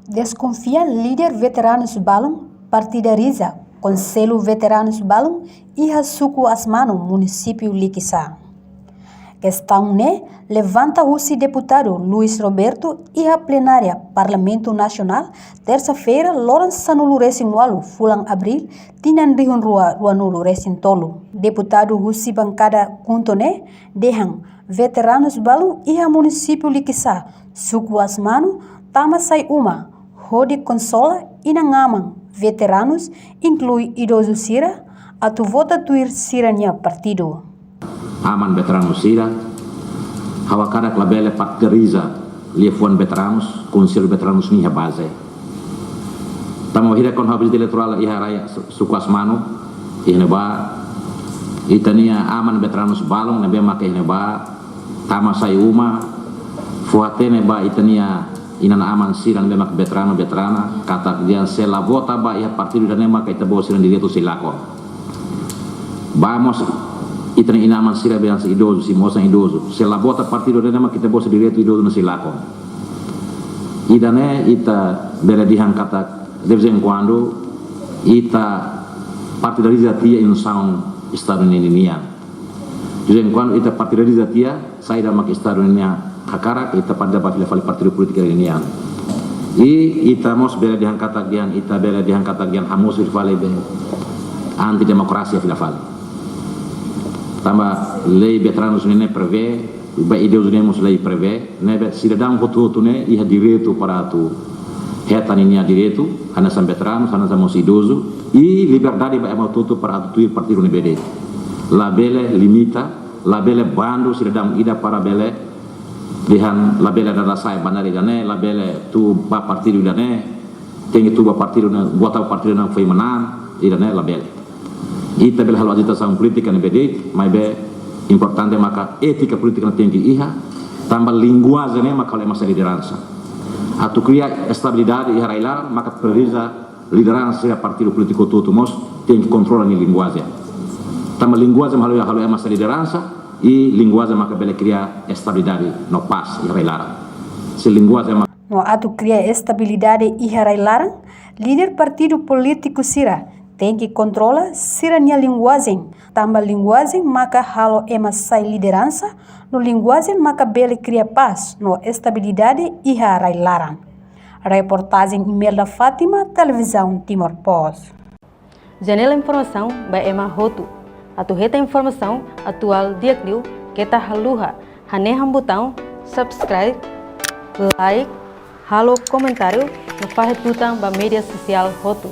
Desconfia líder veteranos Balum, partidariza Conselho Veteranos Balum e Suku Asmano, município Liquiçá. Questão levanta o deputado Luiz Roberto e a plenária Parlamento Nacional, terça-feira, Lawrence Sanulu Resinwalu, Fulan Abril, Tinan Rihun Ruanulu Resintolo. Deputado Russi Bancada Kuntone, Dehan, veteranos Balum e a município Liquiçá, Suku Asmano, Tama Sai Uma, Rode Consola e Nangaman, veteranos, inclui idoso Sira, atu vota tuir Siranya partido. Aman veteranos Sira, hawakara klabele partidariza liefuan veteranos, konsil veteranos niha base. Tamo hira kon habis eleitoral iha raya Suku Asmano, ihneba itania aman veteranos balong nebe make ihneba Tama Sai Uma, fuatene ba itania inan aman Sira nebe make veterana kata dia sela vota ba iha partido dan make itabo Sira direto silakon. Vamos itani inaman Sira bilang si idoso, si moça idoso. Se la bota partido de nama kita bolsa direto idoso na silakon. Idane ita bela dihan kata de vez em quando ita partidariza tia in sound estado ninian. De vez em quando ita partidariza tia sai da mak estado ninian hakara ita pada ba fali partido politik ninian. I ita mos bela dihan kata gian ita bela dihan kata gian hamus fali be anti demokrasia fali. Tambah lei veteranos ne prevê, ba idosos ne mos lei prevê, ne cidadão voto ne iha direito para tu reta ninia direito, hana sam veteranos, hana sam idoso e liberdade ba voto para tu partido ne BD. La bele limita, la bele bando cidadão ida para bele dihan la bele da sai bandari dane, la bele tu ba partido dane, tem tu ba partido na vota partido na foi manan, ida ne la bele. Ita bela hal agitação política na BD, mas é importante maka ética política na tem que iha, tambah linguagem né maka oleh masa liderança. Atu cria estabilidade e railar maka precisa liderança partido político todo mos tem que controlar ni linguagem. Tambah linguagem hal masa liderança e linguagem maka bela cria estabilidade no paz e railar. Se linguagem no atu cria estabilidade e railar, líder partido político Sira tem que controlar siranya linguagem. Tambah linguagem maka halo ema sai liderança, no linguagem maka bele cria paz, no estabilidade e railaran. Reportagem Imelda Fátima, Televisão Timor Post. Janela informação by Emma Roto. Atu reta informação atual diakliu kita haluha haneham botão subscribe, like, halo comentário no faz tutang ba media sosial Roto.